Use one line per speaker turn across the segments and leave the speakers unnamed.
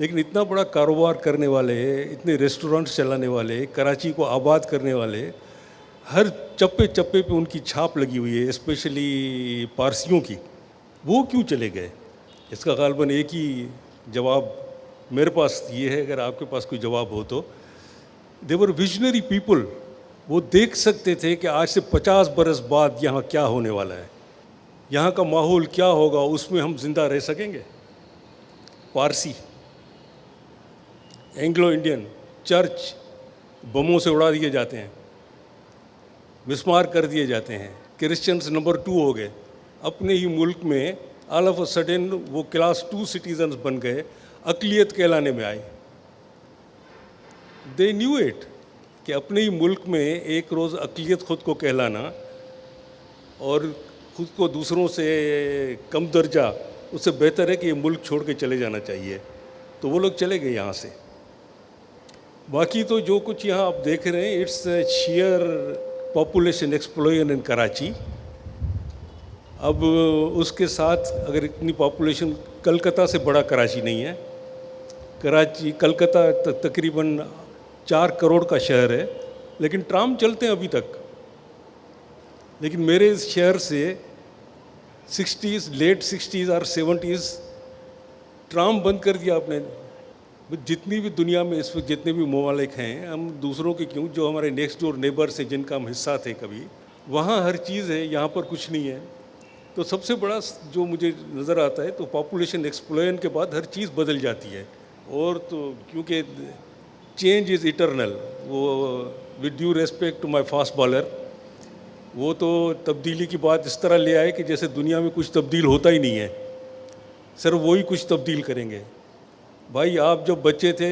لیکن اتنا بڑا کاروبار کرنے والے, اتنے ریسٹورینٹس چلانے والے, کراچی کو آباد کرنے والے, ہر چپے چپے پہ ان کی چھاپ لگی ہوئی ہے, اسپیشلی پارسیوں کی. وہ کیوں چلے گئے؟ اس کا غالباً ایک ہی جواب میرے پاس یہ ہے, اگر آپ کے پاس کوئی جواب ہو تو. دے ور ویژنری پیپل. وہ دیکھ سکتے تھے کہ آج سے 50 برس بعد یہاں کیا ہونے والا ہے, یہاں کا ماحول کیا ہوگا, اس میں ہم زندہ رہ سکیں گے. پارسی, اینگلو انڈین, چرچ بموں سے اڑا دیے جاتے ہیں, مسمار کر دیے جاتے ہیں. کرسچنس نمبر 2 ہو گئے اپنے ہی ملک میں. آل آف اے سڈن وہ کلاس 2 سٹیزنز بن گئے, اقلیت کہلانے میں آئے. دے نیو اٹ کہ اپنے ہی ملک میں ایک روز اقلیت خود کو کہلانا اور خود کو دوسروں سے کم درجہ, اس سے بہتر ہے کہ یہ ملک چھوڑ کے چلے جانا چاہیے. تو وہ لوگ چلے گئے یہاں سے. باقی تو جو کچھ یہاں آپ دیکھ رہے ہیں, اٹس شیئر پاپولیشن ایکسپلوژن ان کراچی. اب اس کے ساتھ اگر اتنی پاپولیشن, کلکتہ سے بڑا کراچی نہیں ہے. کراچی, کلکتہ تقریباً 4 کروڑ کا شہر ہے, لیکن ٹرام چلتے ہیں ابھی تک. لیکن میرے اس شہر سے 60s, لیٹ 60s اور 70s ٹرام بند کر دیا آپ نے. جتنی بھی دنیا میں اس وقت جتنے بھی ممالک ہیں, ہم دوسروں کے کیوں, جو ہمارے نیکسٹ ڈور نیبرس ہیں جن کا ہم حصہ تھے کبھی, وہاں ہر چیز ہے, یہاں پر کچھ نہیں ہے. تو سب سے بڑا جو مجھے نظر آتا ہے تو پاپولیشن ایکسپلوژن کے بعد ہر چیز بدل جاتی ہے. اور تو کیونکہ چینج از ایٹرنل. وہ with due respect to my fast bowler, وہ تو تبدیلی کی بات اس طرح لے آئے کہ جیسے دنیا میں کچھ تبدیل ہوتا ہی نہیں ہے, صرف وہی کچھ تبدیل کریں گے. بھائی آپ جب بچے تھے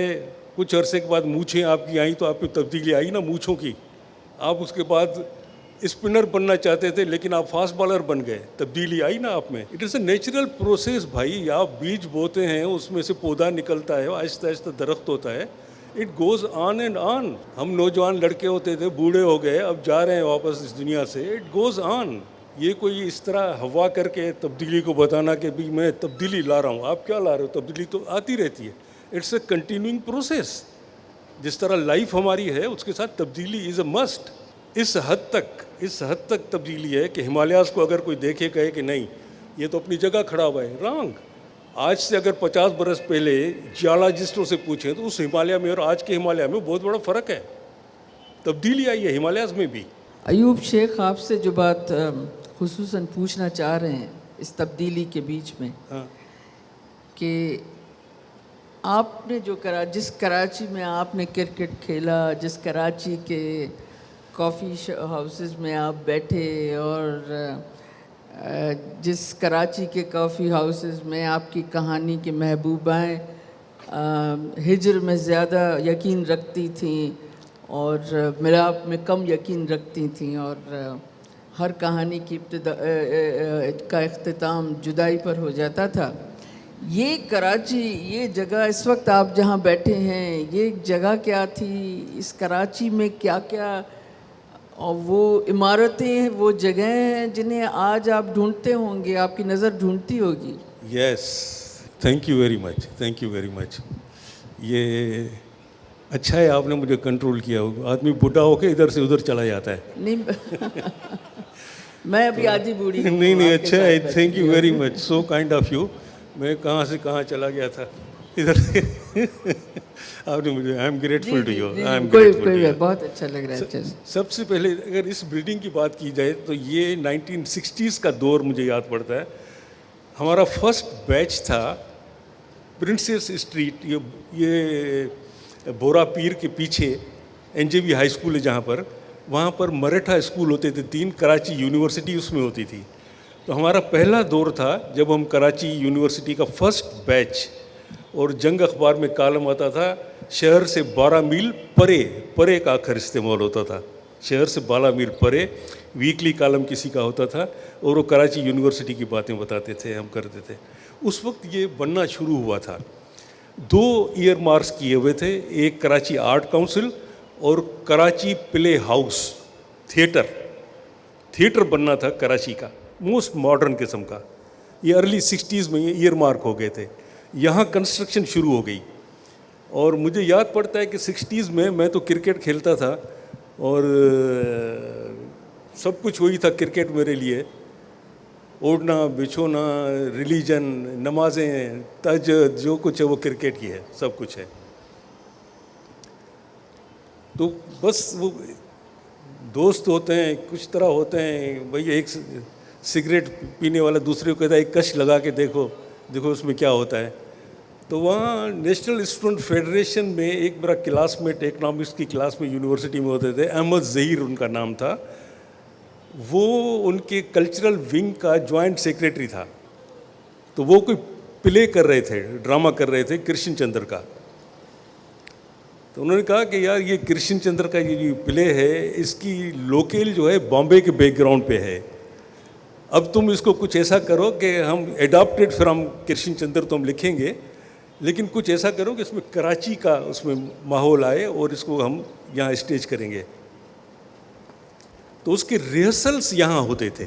کچھ عرصے کے بعد مونچھیں آپ کی آئیں تو آپ میں تبدیلی آئی نا مونچھوں کی. آپ اس کے بعد اسپنر بننا چاہتے تھے لیکن آپ فاسٹ بالر بن گئے, تبدیلی آئی نا آپ میں. It is a natural process بھائی. آپ بیج بوتے ہیں, اس میں سے پودا نکلتا ہے, آہستہ آہستہ درخت ہوتا ہے. It goes on and on. ہم نوجوان لڑکے ہوتے تھے, بوڑھے ہو گئے, اب جا رہے ہیں واپس اس دنیا سے. It goes on. یہ کوئی اس طرح ہوا کر کے تبدیلی کو بتانا کہ بھی میں تبدیلی لا رہا ہوں, آپ کیا لا رہے ہو, تبدیلی تو آتی رہتی ہے. It's a continuing process. جس طرح لائف ہماری ہے اس کے ساتھ تبدیلی از اے مسٹ. اس حد تک تبدیلی ہے کہ ہمالیاز کو اگر کوئی دیکھے کہے کہ نہیں یہ تو اپنی جگہ کھڑا ہوا ہے, رانگ. آج سے اگر 50 برس پہلے جیولوجسٹوں سے پوچھیں تو اس ہمالیہ میں اور آج کے ہمالیہ میں بہت بڑا فرق ہے. تبدیلی آئی ہے ہمالیاز میں بھی.
ایوب شیخ, آپ سے جو بات خصوصاً پوچھنا چاہ رہے ہیں اس تبدیلی کے بیچ میں, کہ آپ نے جو جس کراچی میں آپ نے کرکٹ کھیلا, جس کراچی کے کافی ہاؤسز میں آپ بیٹھے, اور جس کراچی کے کافی ہاؤسز میں آپ کی کہانی کی محبوبائیں ہجر میں زیادہ یقین رکھتی تھیں اور ملاپ میں کم یقین رکھتی تھیں, اور ہر کہانی کی کا اختتام جدائی پر ہو جاتا تھا. یہ کراچی, یہ جگہ اس وقت آپ جہاں بیٹھے ہیں, یہ جگہ کیا تھی؟ اس کراچی میں کیا کیا, اور وہ عمارتیں, وہ جگہیں ہیں جنہیں آج آپ ڈھونڈتے ہوں گے, آپ کی نظر ڈھونڈتی ہوگی.
Yes, thank you very much, thank you very much. یہ اچھا ہے آپ نے مجھے کنٹرول کیا. آدمی بوڑھا ہو کے ادھر سے ادھر چلا جاتا ہے.
نہیں میں ابھی آدھی بوڑھی ہوں.
نہیں اچھا ہے, thank you very much, so kind of you. میں کہاں سے کہاں چلا گیا تھا ادھر سے. آپ نے مجھے, I am grateful to you, I am grateful to you.
بہت اچھا لگ رہا ہے.
سب سے پہلے اگر اس بلڈنگ کی بات کی جائے تو یہ 1960s کا دور مجھے یاد پڑتا ہے. ہمارا فرسٹ بیچ تھا پرنسس اسٹریٹ, یہ بورا پیر کے پیچھے NJB ہائی اسکول ہے جہاں پر, وہاں پر مراٹھا اسکول ہوتے تھے 3, کراچی یونیورسٹی اس میں ہوتی تھی. تو ہمارا پہلا دور تھا جب ہم کراچی یونیورسٹی کا فرسٹ بیچ, اور جنگ اخبار میں کالم آتا تھا شہر سے 12 میل پرے کا اکھر استعمال ہوتا تھا. شہر سے 12 میل پرے ویکلی کالم کسی کا ہوتا تھا, اور وہ کراچی یونیورسٹی کی باتیں بتاتے تھے, ہم کرتے تھے. اس وقت یہ بننا شروع ہوا تھا. 2 ایئر مارکس کیے ہوئے تھے, ایک کراچی آرٹ کاؤنسل اور کراچی پلے ہاؤس تھیٹر بننا تھا کراچی کا, موسٹ ماڈرن قسم کا. یہ ارلی 60s میں یہ ایئر مارک ہو گئے تھے. یہاں کنسٹرکشن شروع ہو گئی. اور مجھے یاد پڑتا ہے کہ 60s میں تو کرکٹ کھیلتا تھا اور سب کچھ وہی تھا کرکٹ میرے لیے. اوڑھنا بچھونا, ریلیجن, نمازیں, تہجد, جو کچھ ہے وہ کرکٹ کی ہے, سب کچھ ہے. تو بس وہ دوست ہوتے ہیں کچھ طرح ہوتے ہیں, بھائی ایک سگریٹ پینے والا دوسرے کو کہتا ہے ایک کش لگا کے دیکھو اس میں کیا ہوتا ہے. تو وہاں نیشنل اسٹوڈنٹ فیڈریشن میں ایک میرا کلاس میٹ اکنامکس کی کلاس میں یونیورسٹی میں ہوتے تھے, احمد ظہیر ان کا نام تھا, وہ ان کے کلچرل ونگ کا جوائنٹ سیکریٹری تھا. تو وہ کوئی پلے کر رہے تھے, ڈرامہ کر رہے تھے کرشن چندر کا. تو انہوں نے کہا کہ یار یہ کرشن چندر کا یہ پلے ہے, اس کی لوکیل جو ہے بامبے کے بیک گراؤنڈ پہ ہے, اب تم اس کو کچھ ایسا کرو کہ ہم اڈاپٹیڈ فرام کرشن چندر تو ہم لکھیں گے, لیکن کچھ ایسا کرو کہ اس میں کراچی کا اس میں ماحول آئے اور اس کو ہم یہاں اسٹیج کریں گے. تو اس کے ریہرسلس یہاں ہوتے تھے.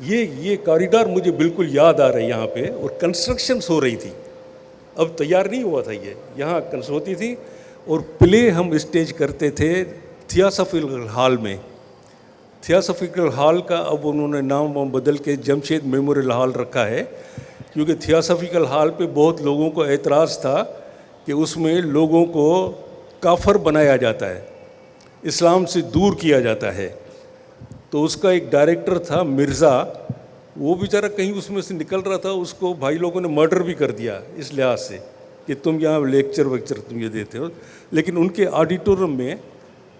یہ کاریڈور مجھے بالکل یاد آ رہا ہے یہاں پہ, اور کنسٹرکشنس ہو رہی تھی, اب تیار نہیں ہوا تھا, یہ یہاں کنس ہوتی تھی, اور پلے ہم اسٹیج کرتے تھے تھیاسفیکل ہال میں. تھیاسفیکل ہال کا اب انہوں نے نام بدل کے جمشید میموریل ہال رکھا ہے, کیونکہ تھیاسفیکل ہال پہ بہت لوگوں کو اعتراض تھا کہ اس میں لوگوں کو کافر بنایا جاتا ہے, اسلام سے دور کیا جاتا ہے. تو اس کا ایک ڈائریکٹر تھا مرزا, وہ بیچارہ کہیں اس میں سے نکل رہا تھا, اس کو بھائی لوگوں نے مرڈر بھی کر دیا اس لحاظ سے کہ تم یہاں لیکچر ویکچر تم یہ دیتے ہو. لیکن ان کے آڈیٹوریم میں,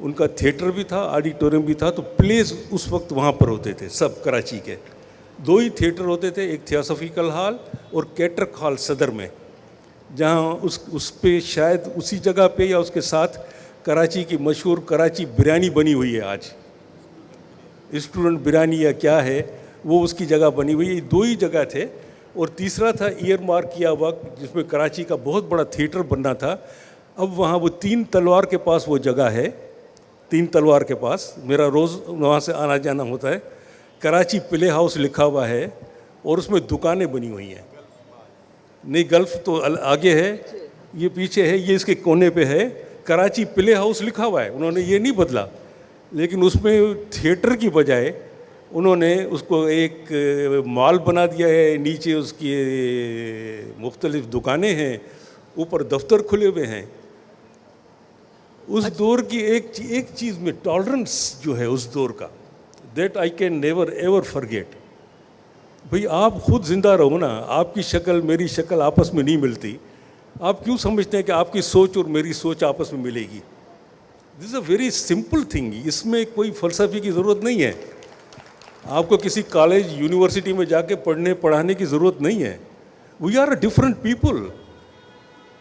ان کا تھیٹر بھی تھا, آڈیٹوریم بھی تھا, تو پلیز اس وقت وہاں پر ہوتے تھے سب کراچی کے. 2 ہی تھیٹر ہوتے تھے, ایک تھیاسفیکل ہال اور کیٹرک ہال صدر میں, جہاں اس پہ شاید اسی جگہ پہ یا اس کے ساتھ کراچی کی مشہور کراچی بریانی بنی ہوئی ہے آج, اسٹوڈنٹ بریانی یا کیا ہے وہ اس کی جگہ بنی ہوئی ہے. یہ 2 ہی جگہ تھے. اور تیسرا تھا ایئر مارک کیا ہوا جس میں کراچی کا بہت بڑا تھیٹر بننا تھا. اب وہاں وہ 3 تلوار کے پاس وہ جگہ ہے, 3 تلوار کے پاس میرا روز وہاں سے آنا جانا ہوتا ہے. کراچی پلے ہاؤس لکھا ہوا ہے اور اس میں دکانیں بنی ہوئی ہیں. نہیں, گلف تو آگے ہے, یہ پیچھے ہے, یہ اس کے کونے پہ ہے. کراچی پلے ہاؤس لکھا ہوا ہے, انہوں نے یہ نہیں بدلا, لیکن اس میں تھیٹر کی بجائے انہوں نے اس کو ایک مال بنا دیا ہے. نیچے اس کی مختلف دکانیں ہیں, اوپر دفتر کھلے ہوئے ہیں. اس دور کی ایک چیز میں ٹالرنس جو ہے اس دور کا, that I can never ever forget. بھئی آپ خود زندہ رہو نا, آپ کی شکل میری شکل آپس میں نہیں ملتی, آپ کیوں سمجھتے ہیں کہ آپ کی سوچ اور میری سوچ آپس میں ملے گی؟ دس اے ویری سمپل تھنگ, اس میں کوئی فلسفے کی ضرورت نہیں ہے. آپ کو کسی کالج یونیورسٹی میں جا کے پڑھانے کی ضرورت نہیں ہے. We are a different people.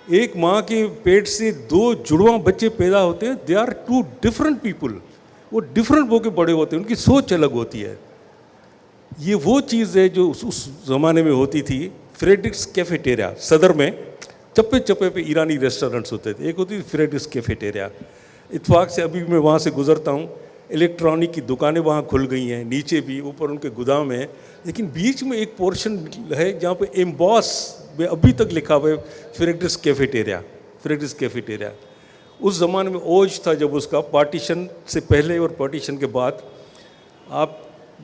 ایک ماں کے پیٹ سے 2 جڑواں بچے پیدا ہوتے ہیں, دے آر 2 ڈفرینٹ پیپل. وہ ڈفرینٹ ہو کے بڑے ہوتے ہیں, ان کی سوچ الگ ہوتی ہے. یہ وہ چیز ہے جو اس زمانے میں ہوتی تھی. فریڈرکس کیفیٹیریا صدر میں چپے چپے پہ ایرانی ریسٹورنٹس ہوتے تھے. ایک ہوتی تھی فریڈرکس کیفیٹیریا. اتفاق سے ابھی میں وہاں سے گزرتا ہوں, الیکٹرانک کی دکانیں وہاں کھل گئی ہیں, نیچے بھی, اوپر ان کے گودام ہیں, لیکن بیچ میں ایک پورشن ہے جہاں پہ ایمباس میں ابھی تک لکھا ہوا ہے فریڈرکس کیفیٹیریا. فریڈرکس کیفیٹیریا اس زمانے میں اوج تھا جب اس کا, پارٹیشن سے پہلے اور پارٹیشن کے بعد. آپ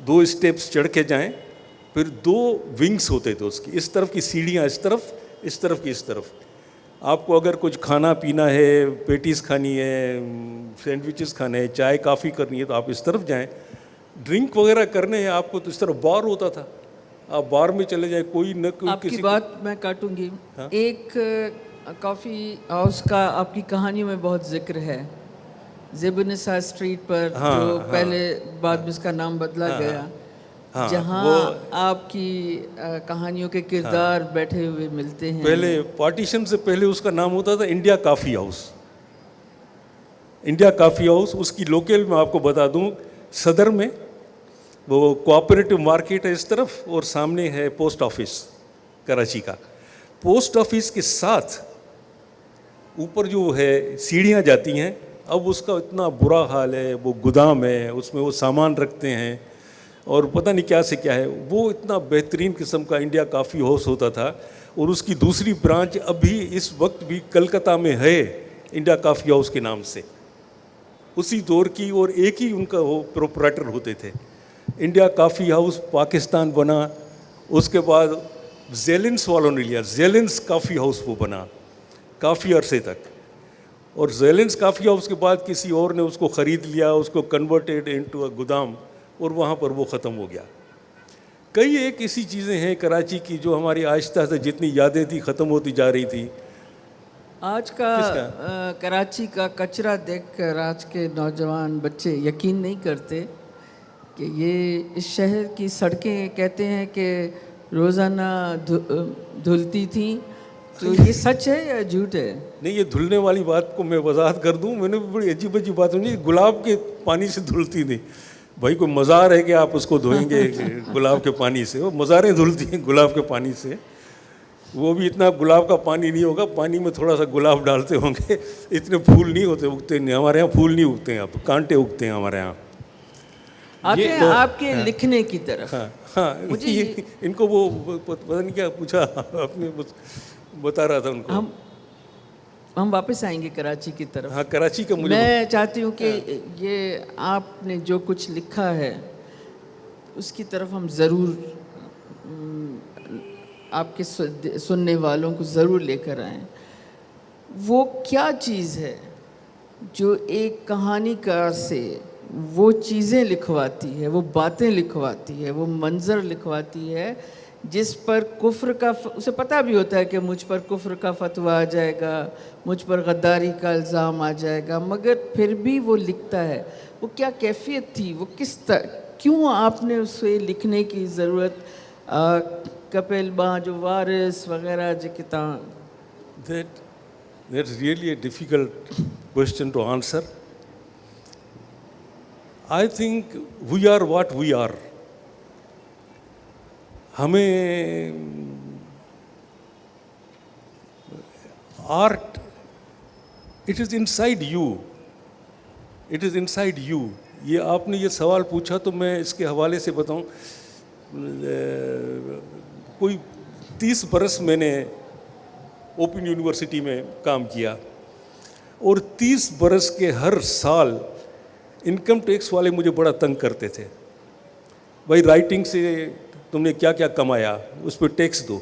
2 اسٹیپس چڑھ کے جائیں, پھر 2 ونگس ہوتے تھے اس کی, اس طرف کی سیڑھیاں اس طرف, اس طرف کی اس طرف. آپ کو اگر کچھ کھانا پینا ہے, پیٹیز کھانی ہے, سینڈوچز کھانے ہیں, چائے کافی کرنی ہے, تو آپ اس طرف جائیں. ڈرنک وغیرہ کرنے ہیں آپ کو تو اس طرف بار ہوتا تھا, آپ بار میں چلے جائیں. کوئی نہ کوئی
آپ کی بات میں کاٹوں گی. ایک کافی ہاؤس کا آپ کی کہانیوں میں بہت ذکر ہے, زیب النساء اسٹریٹ پر, جو پہلے بعد میں اس کا نام بدلا گیا, جہاں آپ کی کہانیوں کے کردار بیٹھے ہوئے ملتے ہیں.
پہلے پارٹیشن سے پہلے اس کا نام ہوتا تھا انڈیا کافی ہاؤس. انڈیا کافی ہاؤس اس کی لوکل میں آپ کو بتا دوں, صدر میں وہ کوآپریٹو مارکیٹ ہے اس طرف, اور سامنے ہے پوسٹ آفس کراچی کا. پوسٹ آفس کے ساتھ اوپر جو ہے سیڑھیاں جاتی ہیں, اب اس کا اتنا برا حال ہے, وہ گودام ہے, اس میں وہ سامان رکھتے ہیں, اور پتہ نہیں کیا سے کیا ہے. وہ اتنا بہترین قسم کا انڈیا کافی ہاؤس ہوتا تھا, اور اس کی دوسری برانچ ابھی اس وقت بھی کلکتہ میں ہے انڈیا کافی ہاؤس کے نام سے, اسی دور کی, اور ایک ہی ان کا وہ پروپرائٹر ہوتے تھے. انڈیا کافی ہاؤس پاکستان بنا, اس کے بعد زیلنس والوں نے لیا, زیلنس کافی ہاؤس وہ بنا کافی عرصے تک, اور زیلنس کافی ہاؤس کے بعد کسی اور نے اس کو خرید لیا, اس کو کنورٹیڈ انٹو اے گودام, اور وہاں پر وہ ختم ہو گیا. کئی ایک ایسی چیزیں ہیں کراچی کی جو ہماری آہستہ آہستہ جتنی یادیں تھیں ختم ہوتی جا رہی تھی.
آج کا کراچی کا کچرا دیکھ کر آج کے نوجوان بچے یقین نہیں کرتے کہ یہ اس شہر کی سڑکیں کہتے ہیں کہ روزانہ دھلتی تھیں, تو یہ سچ ہے یا جھوٹ ہے؟
نہیں, یہ دھلنے والی بات کو میں وضاحت کر دوں, میں نے بڑی عجیب عجیب بات سنی, گلاب کے پانی سے دھلتی تھی. بھائی کوئی مزار ہے کہ آپ اس کو دھوئیں گے گلاب کے پانی سے؟ وہ مزاریں دھلتی ہیں گلاب کے پانی سے, وہ بھی اتنا گلاب کا پانی نہیں ہوگا, پانی میں تھوڑا سا گلاب ڈالتے ہوں گے, اتنے پھول نہیں ہوتے, اگتے نہیں ہمارے یہاں, پھول نہیں اگتے ہیں, اب کانٹے اگتے ہیں ہمارے یہاں.
آتے ہیں آپ کے لکھنے کی طرف.
ہاں ان کو وہ پتہ نہیں کیا پوچھا آپ نے, بتا رہا تھا ان کو.
ہم واپس آئیں گے کراچی کی طرف.
ہاں کراچی کا مجھے
میں چاہتی ہوں کہ یہ آپ نے جو کچھ لکھا ہے اس کی طرف ہم ضرور آپ کے سننے والوں کو ضرور لے کر آئیں. وہ کیا چیز ہے جو ایک کہانی کار سے وہ چیزیں لکھواتی ہے, وہ باتیں لکھواتی ہے, وہ منظر لکھواتی ہے جس پر کفر کا اسے پتہ بھی ہوتا ہے کہ مجھ پر کفر کا فتویٰ آ جائے گا, مجھ پر غداری کا الزام آ جائے گا, مگر پھر بھی وہ لکھتا ہے. وہ کیا کیفیت تھی, وہ کیوں آپ نے اسے لکھنے کی ضرورت, کپل باں جو وارث وغیرہ جو کتاب.
That's really a difficult question to answer. I think we are what we are. ہمیں art, it is in side you, it is in side you. یہ آپ نے یہ سوال پوچھا تو میں اس کے حوالے سے بتاؤں, کوئی 30 برس میں نے اوپن یونیورسٹی میں کام کیا, اور 30 برس کے ہر سال انکم ٹیکس والے مجھے بڑا تنگ کرتے تھے. بھائی رائٹنگ سے تم نے کیا کیا کمایا, اس پہ ٹیکس دو.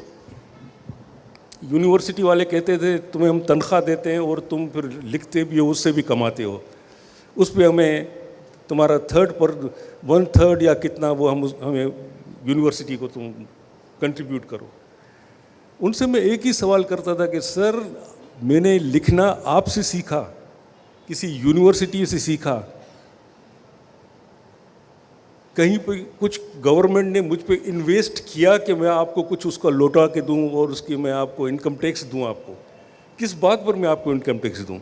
یونیورسٹی والے کہتے تھے تمہیں ہم تنخواہ دیتے ہیں اور تم پھر لکھتے بھی ہو, اس سے بھی کماتے ہو, اس پہ ہمیں تمہارا 1/3 یا کتنا وہ ہمیں یونیورسٹی کو تم کنٹریبیوٹ کرو. ان سے میں ایک ہی سوال کرتا تھا کہ سر میں نے لکھنا آپ سے سیکھا, کسی یونیورسٹی سے سیکھا, کہیں پہ کچھ گورنمنٹ نے مجھ پہ انویسٹ کیا کہ میں آپ کو کچھ اس کا لوٹا کے دوں اور اس کی میں آپ کو انکم ٹیکس دوں, آپ کو کس بات پر میں آپ کو انکم ٹیکس دوں؟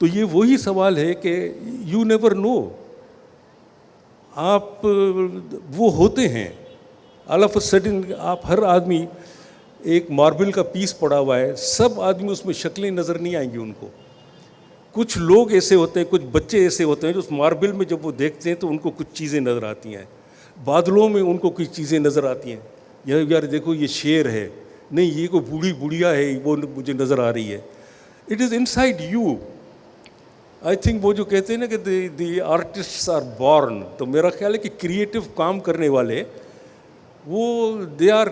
تو یہ وہی سوال ہے کہ یو نیور نو. آپ وہ ہوتے ہیں آل آف اے سڈن, آپ ہر آدمی ایک ماربل کا پیس پڑا ہوا ہے, سب آدمی اس میں شکلیں نظر نہیں آئیں گی ان کو. کچھ لوگ ایسے ہوتے ہیں, کچھ بچے ایسے ہوتے ہیں جو اس ماربل میں جب وہ دیکھتے ہیں تو ان کو کچھ چیزیں نظر آتی ہیں, بادلوں میں ان کو کچھ چیزیں نظر آتی ہیں, یار دیکھو یہ شیر ہے, نہیں یہ کوئی بوڑھی بڑھیا ہے وہ مجھے نظر آ رہی ہے. It is in side you. I think وہ جو کہتے ہیں نا کہ دی آرٹسٹس آر بورن, تو میرا خیال ہے کہ کریٹو کام کرنے والے وہ they are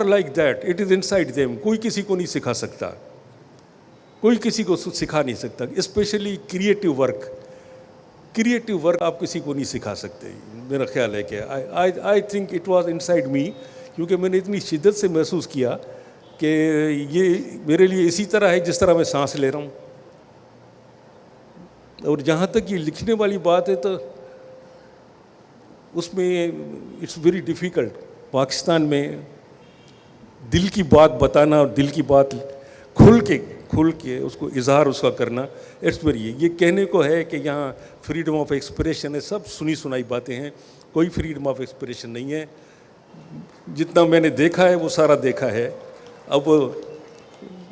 like that, it is inside them. کوئی کسی کو نہیں سکھا سکتا, کوئی کسی کو سکھا نہیں سکتا, اسپیشلی کریٹو ورک آپ کسی کو نہیں سکھا سکتے. میرا خیال ہے کہ I think it was inside me, کیونکہ میں نے اتنی شدت سے محسوس کیا کہ یہ میرے لیے اسی طرح ہے جس طرح میں سانس لے رہا ہوں. اور جہاں تک یہ لکھنے والی بات ہے تو اس میں اٹس ویری ڈیفیکلٹ. پاکستان میں دل کی بات بتانا اور دل کی بات کھل کے اس کو اظہار اس کا کرنا, اٹس ویری, یہ کہنے کو ہے کہ یہاں فریڈم آف ایکسپریشن ہے, سب سنی سنائی باتیں ہیں. کوئی فریڈم آف ایکسپریشن نہیں ہے. جتنا میں نے دیکھا ہے وہ سارا دیکھا ہے, اب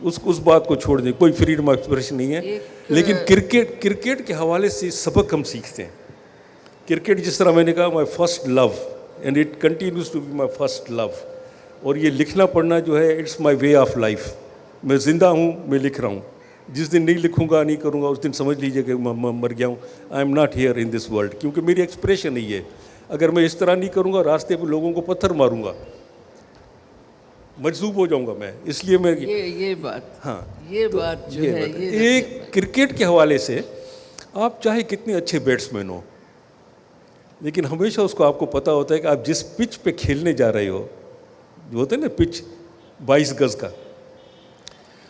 اس بات کو چھوڑ دیں, کوئی فریڈم آف ایکسپریشن نہیں ہے. لیکن کرکٹ کے حوالے سے سبق ہم سیکھتے ہیں. کرکٹ جس طرح میں نے کہا my first love and it continues to be my first love. اور یہ لکھنا پڑھنا جو ہے it's my way of life. میں زندہ ہوں, میں لکھ رہا ہوں. جس دن نہیں لکھوں گا, نہیں کروں گا, اس دن سمجھ لیجیے کہ میں مر گیا ہوں. I am not here in this world. کیونکہ میری ایکسپریشن نہیں ہے. اگر میں اس طرح نہیں کروں گا, راستے پہ لوگوں کو پتھر ماروں گا, مجذوب ہو جاؤں گا میں. اس لیے میں
یہ بات
ہاں
یہ بات جو ہے
ایک کرکٹ کے حوالے سے آپ چاہے کتنے اچھے بیٹسمین ہو, لیکن ہمیشہ اس کو آپ کو پتہ ہوتا ہے کہ آپ جس پچ پہ کھیلنے جا رہے ہو, جو ہوتا ہے نا پچ 22 گز کا,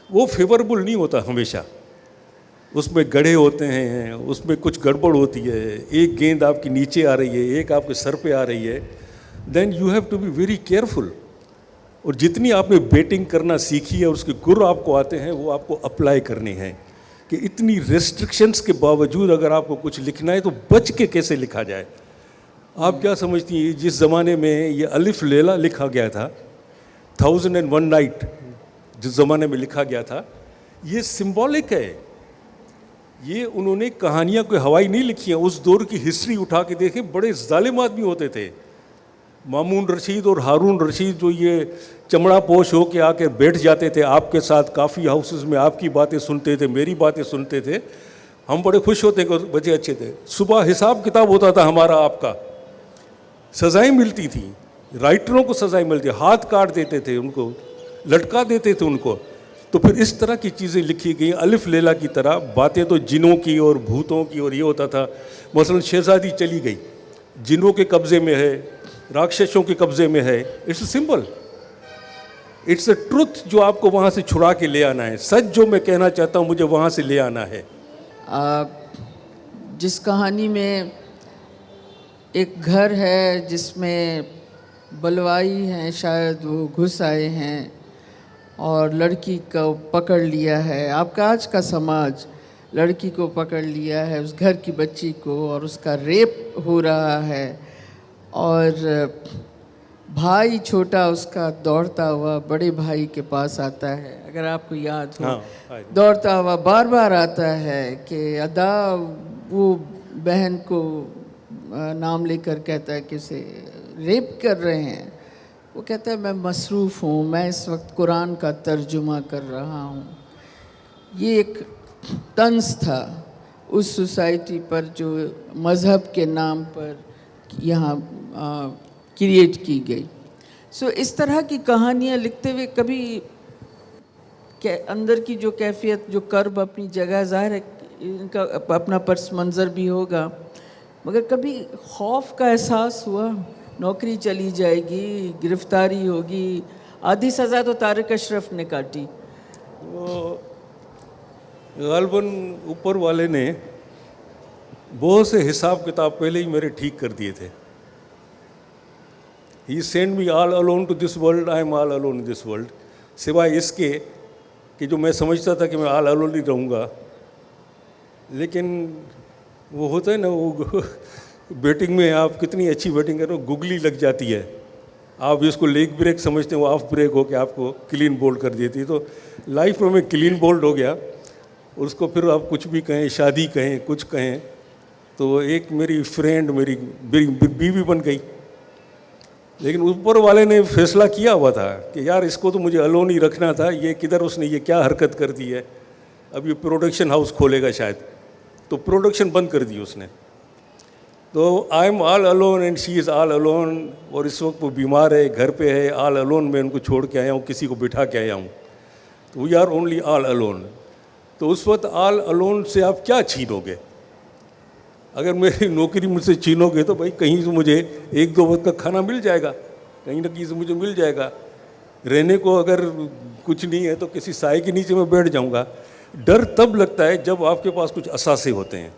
وہ فیوریبل نہیں ہوتا ہمیشہ. اس میں گڑھے ہوتے ہیں, اس میں کچھ گڑبڑ ہوتی ہے. ایک گیند آپ کی نیچے آ رہی ہے, ایک آپ کے سر پہ آ رہی ہے. Then you have to be very careful. اور جتنی آپ نے بیٹنگ کرنا سیکھی ہے, اس کے گر آپ کو آتے ہیں, وہ آپ کو اپلائی کرنے ہیں. کہ اتنی ریسٹرکشنس کے باوجود اگر آپ کو کچھ لکھنا ہے تو بچ کے کیسے لکھا جائے. آپ کیا سمجھتی ہیں جس زمانے میں یہ الف لیلا لکھا گیا تھا, 1001 نائٹ جس زمانے میں لکھا گیا تھا, یہ سمبولک ہے. یہ انہوں نے کہانیاں کوئی ہوائی نہیں لکھی ہیں. اس دور کی ہسٹری اٹھا کے دیکھیں, بڑے ظالم آدمی ہوتے تھے. مامون رشید اور ہارون رشید جو یہ چمڑا پوش ہو کے آ کے بیٹھ جاتے تھے آپ کے ساتھ کافی ہاؤسز میں, آپ کی باتیں سنتے تھے, میری باتیں سنتے تھے. ہم بڑے خوش ہوتے کہ بچے اچھے تھے. صبح حساب کتاب ہوتا تھا ہمارا آپ کا, سزائیں ملتی تھیں, رائٹروں کو سزائیں ملتی, ہاتھ کاٹ دیتے تھے ان کو, لٹکا دیتے تھے ان کو. تو پھر اس طرح کی چیزیں لکھی گئیں الف لیلا کی طرح. باتیں تو جنوں کی اور بھوتوں کی اور یہ ہوتا تھا. مثلا شہزادی چلی گئی, جنوں کے قبضے میں ہے, راکشسوں کے قبضے میں ہے. It's a symbol, it's a truth جو آپ کو وہاں سے چھڑا کے لے آنا ہے. سچ جو میں کہنا چاہتا ہوں مجھے وہاں سے لے آنا ہے.
جس کہانی میں ایک گھر ہے جس میں بلوائی ہیں, شاید وہ گھس آئے ہیں اور لڑکی کو پکڑ لیا ہے. آپ کا آج کا سماج لڑکی کو پکڑ لیا ہے, اس گھر کی بچی کو, اور اس کا ریپ ہو رہا ہے. اور بھائی چھوٹا اس کا دوڑتا ہوا بڑے بھائی کے پاس آتا ہے, اگر آپ کو یاد ہو, دوڑتا ہوا بار بار آتا ہے کہ ادا وہ بہن کو نام لے کر کہتا ہے کہ اسے ریپ کر رہے ہیں. وہ کہتا ہے میں مصروف ہوں, میں اس وقت قرآن کا ترجمہ کر رہا ہوں. یہ ایک طنز تھا اس سوسائٹی پر جو مذہب کے نام پر یہاں کریٹ کی گئی. سو اس طرح کی کہانیاں لکھتے ہوئے کبھی اندر کی جو کیفیت, جو کرب اپنی جگہ, ظاہر ہے ان کا اپنا پس منظر بھی ہوگا, مگر کبھی خوف کا احساس ہوا نوکری چلی جائے گی, گرفتاری ہوگی؟ آدھی سزا تو طارق اشرف نے کاٹی.
وہ غالباً اوپر والے نے بہت سے حساب کتاب پہلے ہی میرے ٹھیک کر دیے تھے. He send me all alone to this world, I am all alone in this world. سوائے اس کے کہ جو میں سمجھتا تھا کہ میں آل الون ہی رہوں گا, لیکن وہ ہوتا ہے نا, وہ بیٹنگ میں آپ کتنی اچھی بیٹنگ کرو, گگلی لگ جاتی ہے. آپ اس کو لیگ بریک سمجھتے ہیں, وہ آف بریک ہو کے آپ کو کلین بولڈ کر دیتی ہے. تو لائف میں کلین بولڈ ہو گیا. اس کو پھر آپ کچھ بھی کہیں, شادی کہیں, کچھ کہیں, تو ایک میری فرینڈ میری بیوی بن گئی. لیکن اوپر والے نے فیصلہ کیا ہوا تھا کہ یار اس کو تو مجھے الون ہی رکھنا تھا. یہ کدھر اس نے یہ کیا حرکت کر دی ہے, اب یہ پروڈکشن ہاؤس کھولے گا شاید, تو پروڈکشن بند کر دی اس نے. تو آئی am all alone and she is all alone. اور اس وقت وہ بیمار ہے, گھر پہ ہے, آل الون. میں ان کو چھوڑ کے آیا ہوں, کسی کو بٹھا کے آیا ہوں. تو we are only all alone. تو اس وقت آل الون سے آپ کیا چھینو گے؟ اگر میری نوکری مجھ سے چھینو گے تو بھائی کہیں سے مجھے 1-2 وقت کا کھانا مل جائے گا, کہیں نہ کہیں سے مجھے مل جائے گا. رہنے کو اگر کچھ نہیں ہے تو کسی سائے کے نیچے میں بیٹھ جاؤں گا. ڈر تب لگتا ہے جب آپ کے پاس کچھ اثاثے ہوتے ہیں,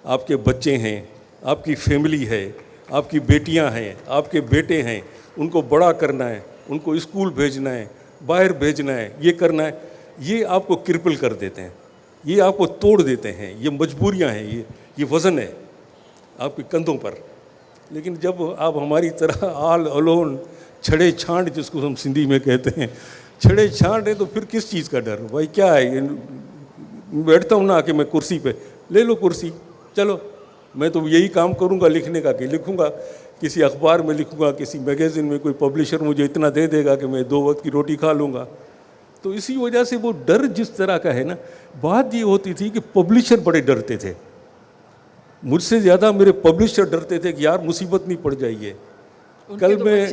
آپ کے بچے ہیں, آپ کی فیملی ہے, آپ کی بیٹیاں ہیں, آپ کے بیٹے ہیں, ان کو بڑا کرنا ہے, ان کو اسکول بھیجنا ہے, باہر بھیجنا ہے, یہ کرنا ہے. یہ آپ کو کرپل کر دیتے ہیں, یہ آپ کو توڑ دیتے ہیں. یہ مجبوریاں ہیں, یہ وزن ہے آپ کے کندھوں پر. لیکن جب آپ ہماری طرح آل الون, چھڑے چھانٹ جس کو ہم سندھی میں کہتے ہیں, چھڑے چھانٹ ہیں, تو پھر کس چیز کا ڈر؟ بھائی کیا ہے, بیٹھتا ہوں نا کہ میں کرسی پہ, لے لو کرسی, چلو میں تو یہی کام کروں گا لکھنے کا کہ لکھوں گا, کسی اخبار میں لکھوں گا, کسی میگزین میں کوئی پبلشر مجھے اتنا دے دے گا کہ میں 2 وقت کی روٹی کھا لوں گا. تو اسی وجہ سے وہ ڈر جس طرح کا ہے نا, بات یہ ہوتی تھی کہ پبلشر بڑے ڈرتے تھے مجھ سے زیادہ, میرے پبلشر ڈرتے تھے کہ یار مصیبت نہیں پڑ جائیے. کل میں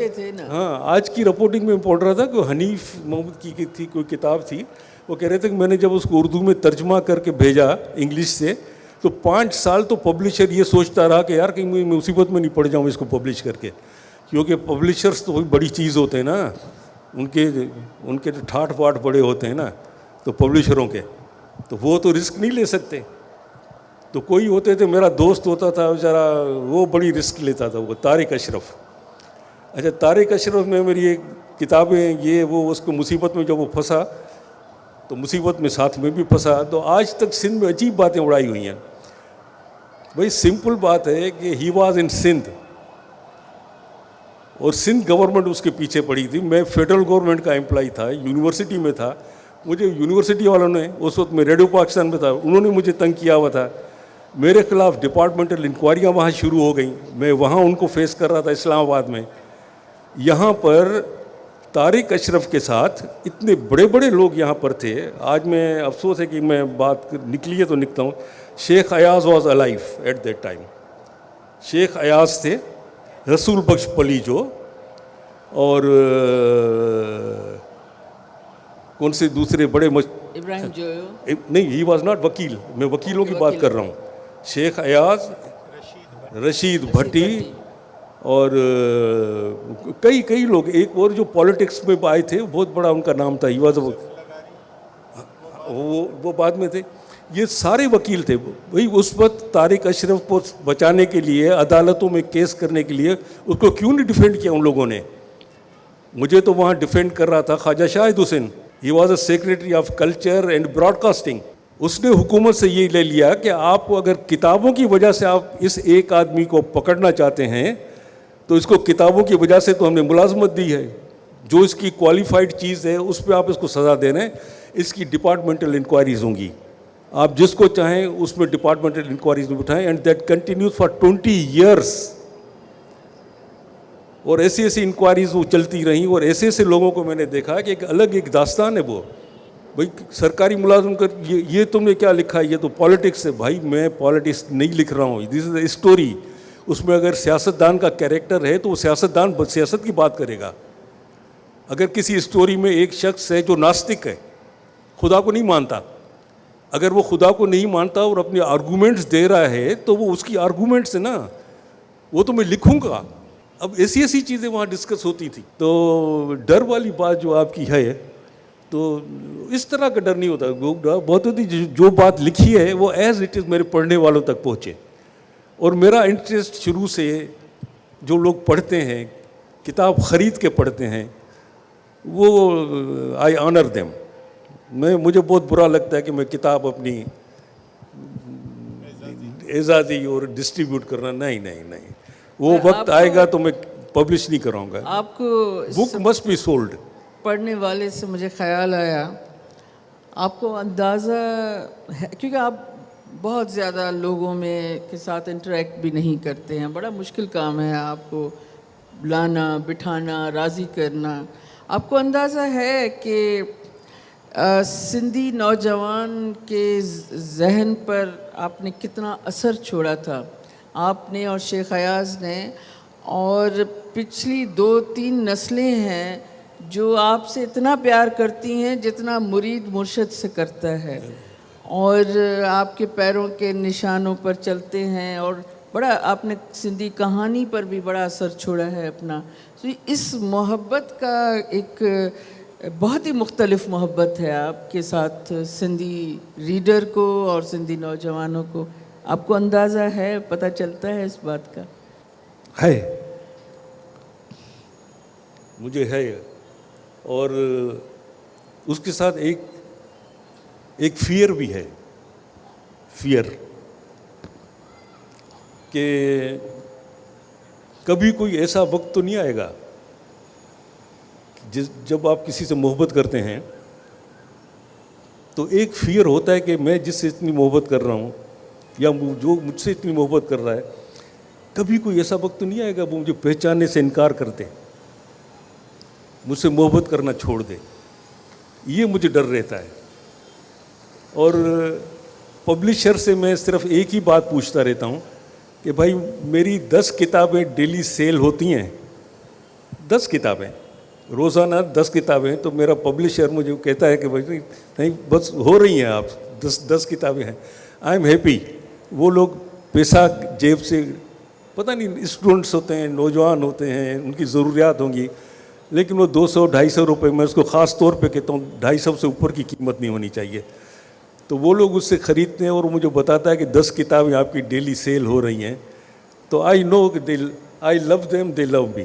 ہاں آج کی رپورٹنگ میں پڑھ رہا تھا کہ حنیف محمود کی تھی کوئی کتاب تھی, وہ کہہ رہے تھے کہ میں نے جب اس کو اردو میں ترجمہ کر کے بھیجا انگلش سے تو 5 سال تو پبلشر یہ سوچتا رہا کہ یار کہیں میں مصیبت میں نہیں پڑ جاؤں اس کو پبلش کر کے, کیونکہ پبلشرس تو کوئی بڑی چیز ہوتے ہیں نا, ان کے ٹھاٹ واٹ بڑے ہوتے ہیں نا, تو پبلشروں کے تو وہ تو رسک نہیں لے سکتے. تو کوئی ہوتے تھے, میرا دوست ہوتا تھا بیچارہ, وہ بڑی رسک لیتا تھا, وہ طارق اشرف. اچھا طارق اشرف میں میری ایک کتابیں یہ وہ, اس کو مصیبت میں جب وہ پھنسا تو مصیبت میں ساتھ میں بھی پھنسا. تو آج تک سندھ میں عجیب باتیں اڑائی ہوئی ہیں. بھائی سمپل بات ہے کہ ہی واز ان سندھ اور سندھ گورنمنٹ اس کے پیچھے پڑی تھی. میں فیڈرل گورنمنٹ کا امپلائی تھا, یونیورسٹی میں تھا, مجھے یونیورسٹی والوں نے, اس وقت میں ریڈیو پاکستان میں تھا, انہوں نے مجھے تنگ کیا ہوا تھا. میرے خلاف ڈپارٹمنٹل انکوائریاں وہاں شروع ہو گئیں, میں وہاں ان کو فیس کر رہا تھا اسلام آباد میں. یہاں پر طارق اشرف کے ساتھ اتنے بڑے بڑے لوگ یہاں پر تھے. آج میں افسوس ہے کہ میں بات نکلی ہے تو نکتا ہوں. Sheikh Ayaz was alive at that time. Sheikh Ayaz تھے, رسول بخش پلی جو, اور کون سے دوسرے بڑے
ابراہیم جویو
نہیں, ہی واز ناٹ وکیل, میں وکیلوں کی بات کر رہا ہوں. شیخ ایاز, رشید بھٹی اور کئی لوگ, ایک اور جو پالیٹکس میں آئے تھے بہت بڑا ان کا نام تھا, ہی واز وہ بعد میں تھے. یہ سارے وکیل تھے. بھائی اس وقت طارق اشرف کو بچانے کے لیے, عدالتوں میں کیس کرنے کے لیے اس کو کیوں نہیں ڈیفینڈ کیا ان لوگوں نے؟ مجھے تو وہاں ڈیفینڈ کر رہا تھا Khawaja Shahid Hussain. He was a secretary of culture and broadcasting. اس نے حکومت سے یہ لے لیا کہ آپ کو اگر کتابوں کی وجہ سے آپ اس ایک آدمی کو پکڑنا چاہتے ہیں تو اس کو کتابوں کی وجہ سے تو ہم نے ملازمت دی ہے, جو اس کی کوالیفائڈ چیز ہے اس پہ آپ اس کو سزا دے رہے ہیں. اس کی ڈپارٹمنٹل انکوائریز ہوں گی, آپ جس کو چاہیں اس میں ڈپارٹمنٹل انکوائریز میں بٹھائیں. And that continues for 20 years. اور ایسی انکوائریز وہ چلتی رہیں, اور ایسے لوگوں کو میں نے دیکھا کہ ایک داستان ہے وہ. بھائی سرکاری ملازم کر یہ تم نے کیا لکھا ہے, یہ تو پالیٹکس ہے. بھائی میں پالیٹکس نہیں لکھ رہا ہوں, دس از اے اسٹوری. اس میں اگر سیاستدان کا کیریکٹر ہے تو وہ سیاستدان سیاست کی بات کرے گا. اگر کسی اسٹوری میں ایک شخص ہے جو ناستک ہے, خدا کو نہیں مانتا, اگر وہ خدا کو نہیں مانتا اور اپنے آرگومنٹس دے رہا ہے تو وہ اس کی آرگومنٹس ہے نا, وہ تو میں لکھوں گا. اب ایسی چیزیں وہاں ڈسکس ہوتی تھیں. تو ڈر والی بات جو آپ کی ہے, تو اس طرح کا ڈر نہیں ہوتا. بہت ہوتی جو بات لکھی ہے وہ ایز اٹ از میرے پڑھنے والوں تک پہنچے. اور میرا انٹرسٹ شروع سے, جو لوگ پڑھتے ہیں, کتاب خرید کے پڑھتے ہیں, وہ آئی آنر دیم. مجھے بہت برا لگتا ہے کہ میں کتاب اپنی اعزازی اور ڈسٹریبیوٹ کرنا, نہیں, وہ وقت آئے گا تو میں پبلش نہیں کراؤں گا.
آپ کو
بک مسٹ بی سولڈ.
پڑھنے والے سے مجھے خیال آیا, آپ کو اندازہ ہے, کیونکہ آپ بہت زیادہ لوگوں میں کے ساتھ انٹریکٹ بھی نہیں کرتے ہیں, بڑا مشکل کام ہے آپ کو لانا, بٹھانا, راضی کرنا. آپ کو اندازہ ہے کہ سندھی نوجوان کے ذہن پر آپ نے کتنا اثر چھوڑا تھا, آپ نے اور شیخ ایاز نے, اور پچھلی 2-3 نسلیں ہیں جو آپ سے اتنا پیار کرتی ہیں جتنا مرید مرشد سے کرتا ہے, اور آپ کے پیروں کے نشانوں پر چلتے ہیں, اور بڑا آپ نے سندھی کہانی پر بھی بڑا اثر چھوڑا ہے اپنا. تو اس محبت کا ایک بہت ہی مختلف محبت ہے آپ کے ساتھ سندھی ریڈر کو اور سندھی نوجوانوں کو. آپ کو اندازہ ہے, پتہ چلتا ہے اس بات کا؟
ہے, مجھے ہے. اور اس کے ساتھ ایک فیئر بھی ہے, فیئر کہ کبھی کوئی ایسا وقت تو نہیں آئے گا جب آپ کسی سے محبت کرتے ہیں تو ایک فیئر ہوتا ہے کہ میں جس سے اتنی محبت کر رہا ہوں یا جو مجھ سے اتنی محبت کر رہا ہے, کبھی کوئی ایسا وقت تو نہیں آئے گا وہ مجھے پہچاننے سے انکار کر دے, مجھ سے محبت کرنا چھوڑ دے. یہ مجھے ڈر رہتا ہے. اور پبلشر سے میں صرف ایک ہی بات پوچھتا رہتا ہوں کہ بھائی میری 10 کتابیں ڈیلی سیل ہوتی ہیں, 10 کتابیں روزانہ 10 کتابیں, تو میرا پبلشر مجھے کہتا ہے کہ بھائی نہیں بس ہو رہی ہیں, آپ 10 کتابیں ہیں, آئی ایم ہیپی. وہ لوگ پیسہ جیب سے, پتہ نہیں اسٹوڈنٹس ہوتے ہیں, نوجوان ہوتے ہیں, ان کی ضروریات ہوں گی, لیکن وہ 200-250 روپے, میں اس کو خاص طور پہ کہتا ہوں 250 سے اوپر کی قیمت نہیں ہونی چاہیے, تو وہ لوگ اس سے خریدتے ہیں اور مجھے بتاتا ہے کہ 10 کتابیں آپ کی ڈیلی سیل ہو رہی ہیں. تو آئی نو کہ آئی لو دیم, دے لو می.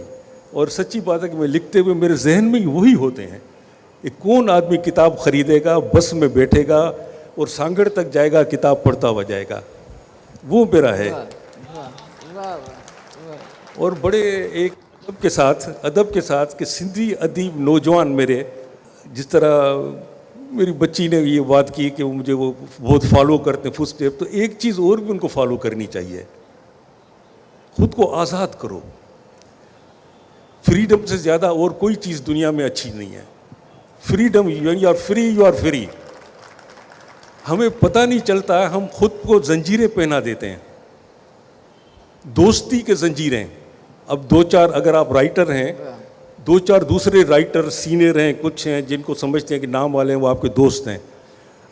اور سچی بات ہے کہ میں لکھتے ہوئے میرے ذہن میں وہی ہوتے ہیں کہ کون آدمی کتاب خریدے گا, بس میں بیٹھے گا اور سانگڑ تک جائے گا, کتاب پڑھتا ہوا جائے گا, وہ میرا ہے. اور بڑے ایک ادب کے ساتھ کہ سندھی ادیب نوجوان میرے, جس طرح میری بچی نے یہ بات کی کہ وہ مجھے وہ بہت فالو کرتے ہیں فٹ اسٹیپ, تو ایک چیز اور بھی ان کو فالو کرنی چاہیے, خود کو آزاد کرو. فریڈم سے زیادہ اور کوئی چیز دنیا میں اچھی نہیں ہے. Freedom, you are free, you are free. ہمیں پتہ نہیں چلتا, ہم خود کو زنجیریں پہنا دیتے ہیں, دوستی کے زنجیریں. اب 2-4 اگر آپ رائٹر ہیں, 2-4 دوسرے رائٹر سینئر ہیں, کچھ ہیں جن کو سمجھتے ہیں کہ نام والے ہیں, وہ آپ کے دوست ہیں,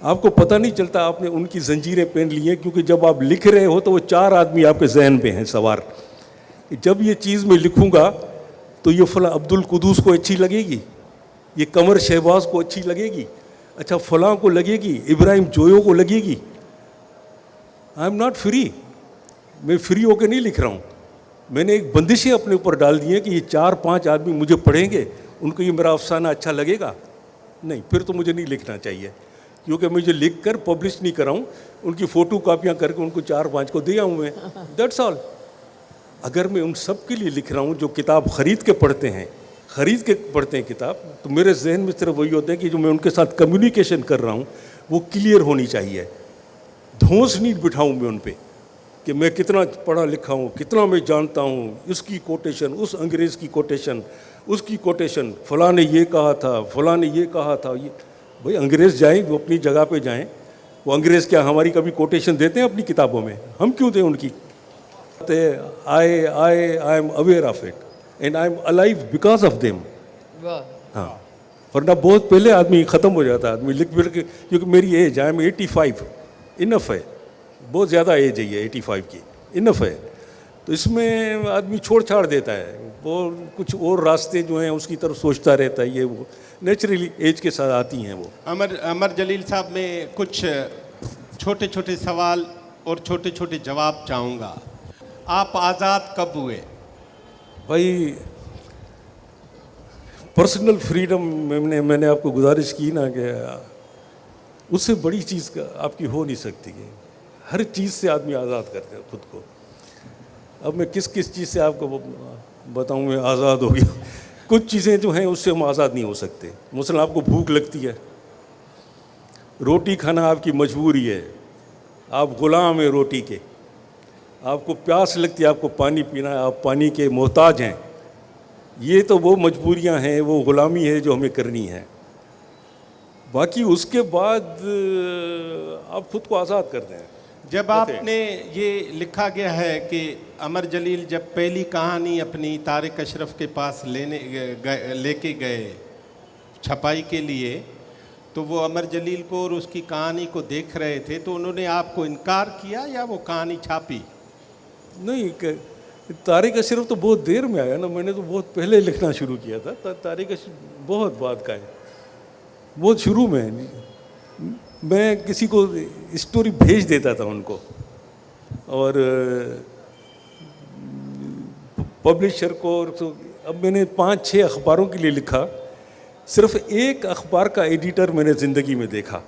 آپ کو پتہ نہیں چلتا آپ نے ان کی زنجیریں پہن لی ہیں, کیونکہ جب آپ لکھ رہے ہو تو وہ 4 آدمی آپ کے ذہن پہ ہیں سوار. جب یہ چیز میں لکھوں گا تو یہ فلاں عبد القدوس کو اچھی لگے گی, یہ قمر شہباز کو اچھی لگے گی, اچھا فلاں کو لگے گی, ابراہیم جویو کو لگے گی. آئی ایم ناٹ فری. میں فری ہو کے نہیں لکھ رہا ہوں. میں نے ایک بندشیں اپنے اوپر ڈال دی ہیں کہ یہ 4-5 آدمی مجھے پڑھیں گے, ان کو یہ میرا افسانہ اچھا لگے گا, نہیں پھر تو مجھے نہیں لکھنا چاہیے, کیونکہ مجھے لکھ کر پبلش نہیں کراؤں, ان کی فوٹو کاپیاں کر کے ان کو 4-5 کو دے آؤں میں, دیٹس آل. اگر میں ان سب کے لیے لکھ رہا ہوں جو کتاب خرید کے پڑھتے ہیں کتاب, تو میرے ذہن میں صرف وہی ہوتا ہے کہ جو میں ان کے ساتھ کمیونیکیشن کر رہا ہوں وہ کلیئر ہونی چاہیے. دھونس نہیں بٹھاؤں میں ان پہ کہ میں کتنا پڑھا لکھا ہوں, کتنا میں جانتا ہوں, اس کی کوٹیشن, اس انگریز کی کوٹیشن, اس کی کوٹیشن, فلاں نے یہ کہا تھا, فلاں نے یہ کہا تھا. بھائی انگریز جائیں, وہ اپنی جگہ پہ جائیں, وہ انگریز کیا ہماری کبھی کوٹیشن دیتے ہیں اپنی کتابوں میں؟ ہم کیوں دیں ان کی؟ I am aware of it and I am alive because of them. ہاں, ورنہ بہت پہلے آدمی ختم ہو جاتا, آدمی لکھ پڑھ کے, کیونکہ میری ایج, آئی ایم 85, انف ہے, بہت زیادہ ایج ہے یہ 85 کی, انف ہے. تو اس میں آدمی چھوڑ چھاڑ دیتا ہے, وہ کچھ اور راستے جو ہیں اس کی طرف سوچتا رہتا ہے, یہ وہ نیچرلی ایج کے ساتھ آتی ہیں. وہ
امر جلیل صاحب, میں کچھ چھوٹے چھوٹے سوال اور چھوٹے چھوٹے جواب چاہوں گا. آپ آزاد کب ہوئے؟
بھائی پرسنل فریڈم میں نے آپ کو گزارش کی نا کہ اس سے بڑی چیز آپ کی ہو نہیں سکتی. ہر چیز سے آدمی آزاد کرتے ہیں خود کو. اب میں کس چیز سے آپ کو بتاؤں میں آزاد ہو گیا. کچھ چیزیں جو ہیں اس سے ہم آزاد نہیں ہو سکتے. مثلا آپ کو بھوک لگتی ہے, روٹی کھانا آپ کی مجبوری ہے, آپ غلام ہیں روٹی کے. آپ کو پیاس لگتی ہے, آپ کو پانی پینا ہے, آپ پانی کے محتاج ہیں. یہ تو وہ مجبوریاں ہیں, وہ غلامی ہے جو ہمیں کرنی ہے. باقی اس کے بعد آپ خود کو آزاد کرتے ہیں.
جب آپ نے یہ لکھا گیا ہے کہ امر جلیل جب پہلی کہانی اپنی طارق اشرف کے پاس لے کے گئے چھپائی کے لیے, تو وہ امر جلیل کو اور اس کی کہانی کو دیکھ رہے تھے, تو انہوں نے آپ کو انکار کیا یا وہ کہانی چھاپی؟
نہیں, طارق اشرف تو بہت دیر میں آیا نا, میں نے تو بہت پہلے لکھنا شروع کیا تھا. طارق اشرف بہت بعد کا ہے, بہت شروع میں. میں کسی کو اسٹوری بھیج دیتا تھا ان کو, اور پبلشر کو. اب میں نے 5-6 اخباروں کے لیے لکھا, صرف ایک اخبار کا ایڈیٹر میں نے زندگی میں دیکھا,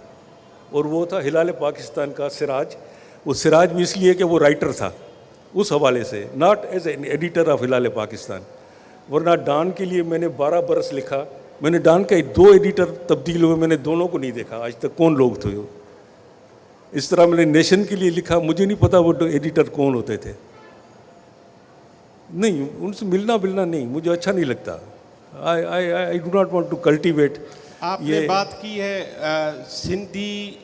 اور وہ تھا ہلال پاکستان کا سراج. وہ سراج بھی اس لیے کہ وہ رائٹر تھا اس حوالے سے, not as an editor of Hilal Pakistan. ورنہ ڈان کے لیے میں نے 12 برس لکھا. میں نے ڈان کا 2 ایڈیٹر تبدیل ہوئے, میں نے دونوں کو نہیں دیکھا آج تک کون لوگ تھے وہ. اس طرح میں نے نیشن کے لیے لکھا, مجھے نہیں پتا وہ ایڈیٹر کون ہوتے تھے, نہیں ان سے ملنا نہیں, مجھے اچھا نہیں لگتا. I do not want to cultivate.
آپ نے بات کی ہے سندھی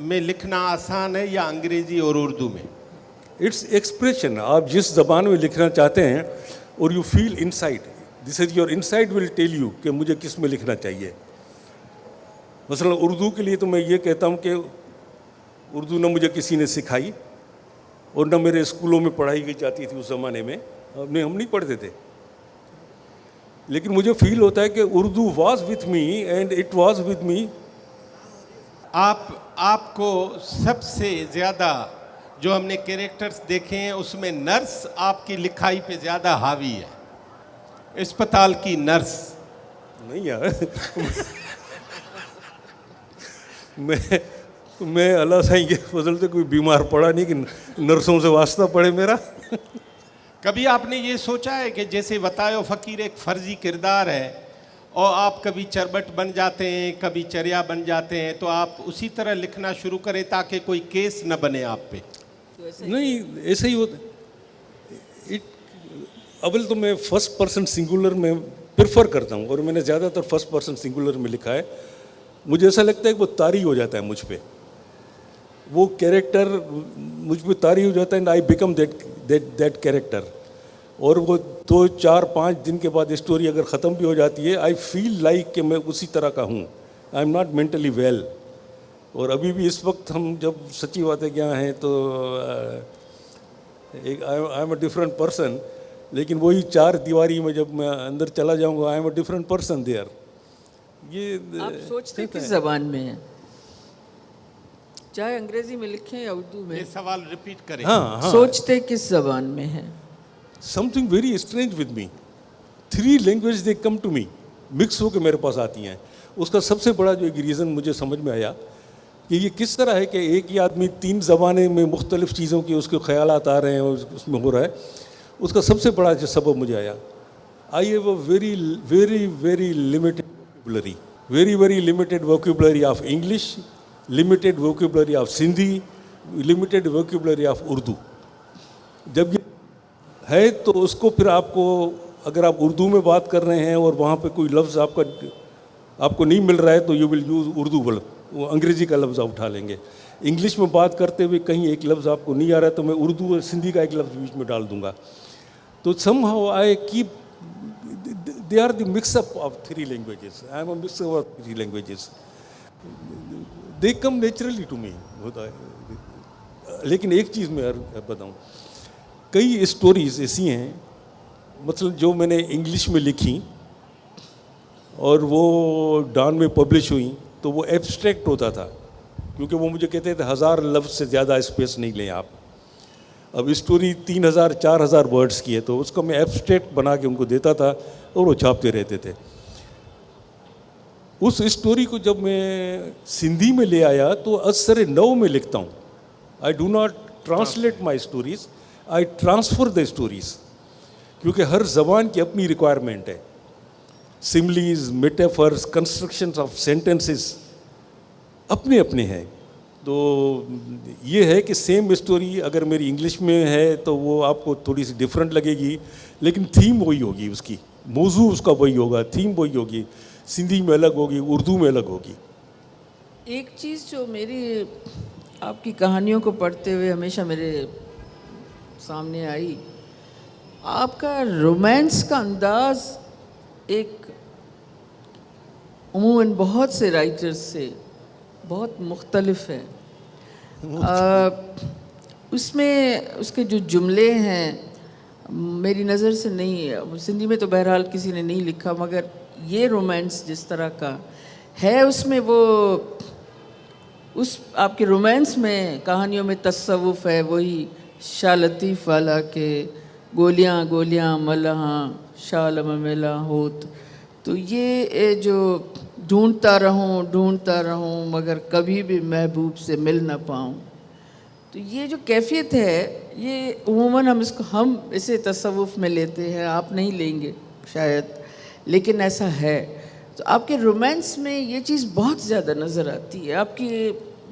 میں لکھنا آسان ہے یا انگریزی اور اردو میں؟
It's expression. آپ جس زبان میں لکھنا چاہتے ہیں اور you feel inside, this is your inside will tell you کہ مجھے کس میں لکھنا چاہیے. مثلا اردو کے لیے تو میں یہ کہتا ہوں کہ اردو نہ مجھے کسی نے سکھائی اور نہ میرے اسکولوں میں پڑھائی کی جاتی تھی اس زمانے میں, ہم نہیں پڑھتے تھے, لیکن مجھے فیل ہوتا ہے کہ Urdu was with me and it was with me.
آپ کو سب سے زیادہ جو ہم نے کیریکٹرز دیکھے ہیں اس میں نرس آپ کی لکھائی پہ زیادہ حاوی ہے, اسپتال کی نرس.
نہیں یار میں اللہ سائیں کے فضل سے کوئی بیمار پڑا نہیں کہ نرسوں سے واسطہ پڑے میرا.
کبھی آپ نے یہ سوچا ہے کہ جیسے وطائے فقیر ایک فرضی کردار ہے اور آپ کبھی چربٹ بن جاتے ہیں کبھی چریا بن جاتے ہیں, تو آپ اسی طرح لکھنا شروع کریں تاکہ کوئی کیس نہ بنے آپ پہ؟
نہیں ایسا ہی ہوتا. اول تو میں فرسٹ پرسن سنگولر میں پریفر کرتا ہوں, اور میں نے زیادہ تر فرسٹ پرسن سنگولر میں لکھا ہے. مجھے ایسا لگتا ہے کہ وہ طاری ہو جاتا ہے مجھ پہ, وہ کیریکٹر مجھ پہ طاری ہو جاتا ہے, and I become that character. اور وہ 2 4 5 دن کے بعد اسٹوری اگر ختم بھی ہو جاتی ہے, آئی فیل لائک کہ میں اسی طرح کا ہوں. I am not mentally well. اور ابھی بھی اس وقت ہم جب سچی باتیں کیا ہیں تو آئی ایم اے ڈفرینٹ پرسن, لیکن وہی 4 دیواری میں جب میں اندر چلا جاؤں گا, I am a different person there. یہ
آپ سوچتے کس زبان میں ہیں, چاہے انگریزی میں لکھیں یا اردو میں؟
یہ سوال ریپیٹ کریں.
ہاں
سوچتے کس زبان میں ہیں؟
something very strange with me. 3 languages they come to me, mix ہو کے میرے پاس آتی ہیں. اس کا سب سے بڑا جو ایک ریزن مجھے سمجھ میں آیا کہ یہ کس طرح ہے کہ ایک ہی آدمی 3 زبانیں میں مختلف چیزوں کی اس کے خیالات آ رہے ہیں اور اس میں ہو رہا ہے. اس کا سب سے بڑا جو سبب مجھے آیا, I have a very limited vocabulary, very limited vocabulary of English, limited vocabulary of Sindhi, limited vocabulary of Urdu. جب یہ ہے تو اس کو پھر آپ کو اگر آپ اردو میں بات کر رہے ہیں اور وہاں پہ کوئی لفظ آپ کو نہیں مل رہا ہے تو you will use Urdu word, وہ انگریزی کا لفظ آپ اٹھا لیں گے. انگلش میں بات کرتے ہوئے کہیں ایک لفظ آپ کو نہیں آ رہا ہے تو میں اردو اور سندھی کا ایک لفظ بیچ میں ڈال دوں گا. تو somehow I keep they are the mix up of 3 languages. I am a mix up of 3 languages. They come naturally to me ہوتا ہے. لیکن ایک چیز میں بتاؤں, کئی اسٹوریز ایسی ہیں مثلا جو میں نے انگلش میں لکھی اور وہ ڈان میں پبلش ہوئیں تو وہ ایبسٹریکٹ ہوتا تھا, کیونکہ وہ مجھے کہتے تھے 1000 لفظ سے زیادہ اسپیس نہیں لیں آپ. اب اسٹوری 3000 4000 ورڈز کی ہے تو اس کو میں ایبسٹریکٹ بنا کے ان کو دیتا تھا اور وہ چھاپتے رہتے تھے. اس اسٹوری کو جب میں سندھی میں لے آیا تو اثر نو میں لکھتا ہوں. I do not translate my stories, I transfer the stories, کیونکہ ہر زبان کی اپنی ریکوائرمنٹ ہے. سملیز, میٹافرز, کنسٹرکشنز آف سینٹینسز اپنے ہیں. تو یہ ہے کہ سیم اسٹوری اگر میری انگلش میں ہے تو وہ آپ کو تھوڑی سی ڈفرینٹ لگے گی, لیکن تھیم وہی ہوگی, اس کی موضوع اس کا وہی ہوگا, تھیم وہی ہوگی. سندھی میں الگ ہوگی, اردو میں الگ ہوگی.
ایک چیز جو میری آپ کی کہانیوں کو پڑھتے ہوئے ہمیشہ میرے سامنے آئی, آپ کا رومانس کا انداز ایک عموماً بہت سے رائٹرز سے بہت مختلف ہے. اس میں اس کے جو جملے ہیں میری نظر سے نہیں, سندھی میں تو بہرحال کسی نے نہیں لکھا, مگر یہ رومانس جس طرح کا ہے اس میں وہ اس آپ کے رومانس میں کہانیوں میں تصوف ہے, وہی شاہ لطیف والا کہ گولیاں گولیاں ملہاں شال ملا ہوت. تو یہ جو ڈھونڈتا رہوں مگر کبھی بھی محبوب سے مل نہ پاؤں, تو یہ جو کیفیت ہے یہ عموماً ہم اسے تصوف میں لیتے ہیں, آپ نہیں لیں گے شاید, لیکن ایسا ہے. تو آپ کے رومانس میں یہ چیز بہت زیادہ نظر آتی ہے. آپ کی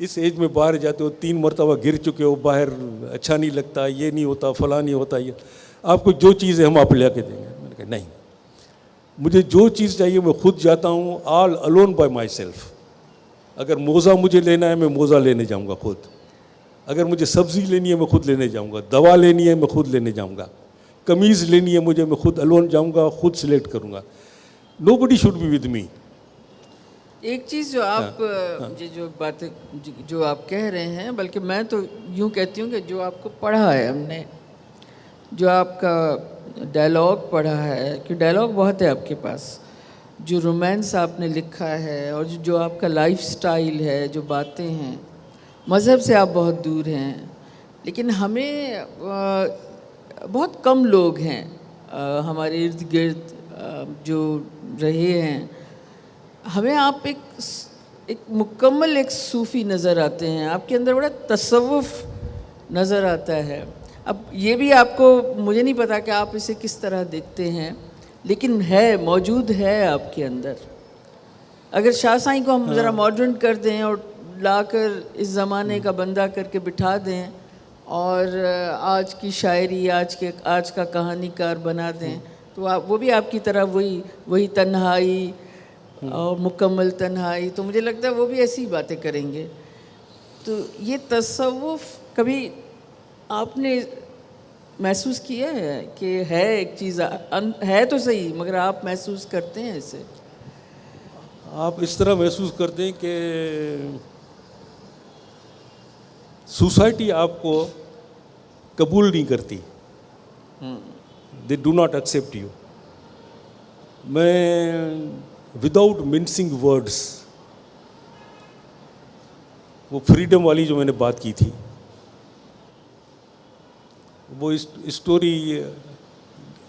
اس ایج میں باہر جاتے ہو 3 مرتبہ گر چکے ہو باہر, اچھا نہیں لگتا, یہ نہیں ہوتا, فلاں نہیں ہوتا, یہ آپ کو جو چیز ہے ہم آپ لے کے دیں گے. میں نے کہا نہیں, مجھے جو چیز چاہیے میں خود جاتا ہوں, all alone by my self. اگر موزہ مجھے لینا ہے میں موزہ لینے جاؤں گا خود, اگر مجھے سبزی لینی ہے میں خود لینے جاؤں گا, دوا لینی ہے میں خود لینے جاؤں گا, قمیض لینی ہے مجھے میں خود الون جاؤں گا, خود سلیکٹ کروں گا. نو بڈی شوڈ بی ود می.
ایک چیز جو آپ یہ جو باتیں جو آپ کہہ رہے ہیں, بلکہ میں تو یوں کہتی ہوں کہ جو آپ کو پڑھا ہے ہم نے, جو آپ کا ڈائلاگ پڑھا ہے, کہ ڈائلاگ بہت ہے آپ کے پاس, جو رومانس آپ نے لکھا ہے, اور جو آپ کا لائف سٹائل ہے, جو باتیں ہیں, مذہب سے آپ بہت دور ہیں. لیکن ہمیں بہت کم لوگ ہیں ہمارے ارد گرد جو رہے ہیں, ہمیں آپ ایک مکمل ایک صوفی نظر آتے ہیں. آپ کے اندر بڑا تصوف نظر آتا ہے. اب یہ بھی آپ کو, مجھے نہیں پتا کہ آپ اسے کس طرح دیکھتے ہیں, لیکن ہے, موجود ہے آپ کے اندر. اگر شاہ سائیں کو ہم ذرا ماڈرن کر دیں اور لا کر اس زمانے کا بندہ کر کے بٹھا دیں, اور آج کی شاعری, آج کا کہانی کار بنا دیں, تو وہ بھی آپ کی طرح وہی تنہائی اور مکمل تنہائی, تو مجھے لگتا ہے وہ بھی ایسی باتیں کریں گے. تو یہ تصوف کبھی آپ نے محسوس کیا ہے کہ ہے ایک چیز, ہے تو صحیح مگر آپ محسوس کرتے ہیں اسے؟
آپ اس طرح محسوس کرتے ہیں کہ سوسائٹی آپ کو قبول نہیں کرتی, they do not accept you. میں وداؤٹ منسنگ ورڈس, وہ فریڈم والی جو میں نے بات کی تھی, وہ اسٹوری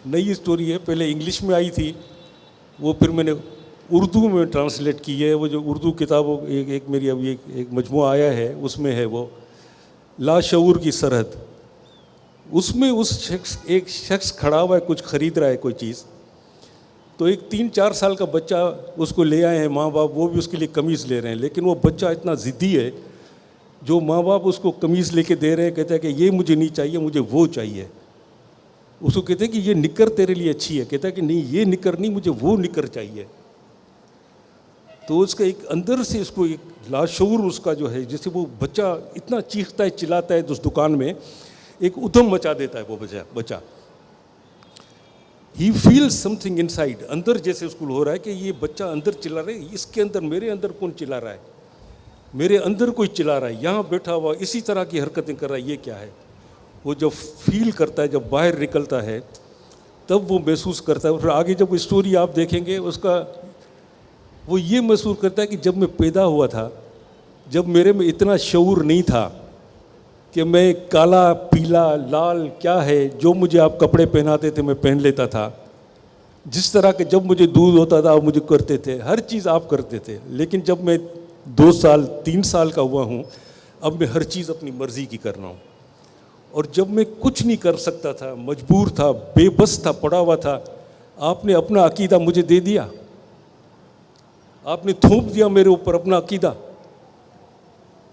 نئی اسٹوری ہے, پہلے انگلش میں آئی تھی, وہ پھر میں نے اردو میں ٹرانسلیٹ کی ہے. وہ جو اردو کتابوں ایک میری ابھی ایک مجموعہ آیا ہے, اس میں ہے وہ لاشعور کی سرحد. اس میں ایک شخص کھڑا ہوا ہے, کچھ خرید رہا ہے کوئی چیز, تو ایک 3-4 سال کا بچہ اس کو لے آئے ہیں ماں باپ, وہ بھی اس کے لیے قمیض لے رہے ہیں, لیکن وہ بچہ اتنا ضدی ہے, جو ماں باپ اس کو قمیض لے کے دے رہے ہیں کہتا ہے کہ یہ مجھے نہیں چاہیے, مجھے وہ چاہیے. اس کو کہتے ہیں کہ یہ نکر تیرے لیے اچھی ہے, کہتا ہے کہ نہیں یہ نکر نہیں, مجھے وہ نکر چاہیے. تو اس کا ایک اندر سے اس کو ایک لاشعور اس کا جو ہے, جیسے وہ بچہ اتنا چیختا ہے چلاتا ہے اس دکان میں, ایک ادھم مچا دیتا ہے وہ بچہ. He feels something inside, اندر جیسے اس کو ہو رہا ہے کہ یہ بچہ اندر چلا رہا ہے, اس کے اندر میرے اندر کون چلا رہا ہے, میرے اندر کوئی چلا رہا ہے, یہاں بیٹھا ہوا اسی طرح کی حرکتیں کر رہا ہے, یہ کیا ہے. وہ جب فیل کرتا ہے, جب باہر نکلتا ہے, تب وہ محسوس کرتا ہے. پھر آگے جب اسٹوری آپ دیکھیں گے اس کا, وہ یہ محسوس کرتا ہے کہ جب میں پیدا ہوا تھا, جب میرے میں اتنا شعور نہیں تھا کہ میں کالا پیلا لال کیا ہے, جو مجھے آپ کپڑے پہناتے تھے میں پہن لیتا تھا, جس طرح کہ جب مجھے دودھ ہوتا تھا آپ مجھے کرتے تھے, ہر چیز آپ کرتے تھے. لیکن جب میں 2 سال 3 سال کا ہوا ہوں, اب میں ہر چیز اپنی مرضی کی کر رہا ہوں. اور جب میں کچھ نہیں کر سکتا تھا, مجبور تھا, بے بس تھا, پڑا ہوا تھا, آپ نے اپنا عقیدہ مجھے دے دیا, آپ نے تھوپ دیا میرے اوپر اپنا عقیدہ.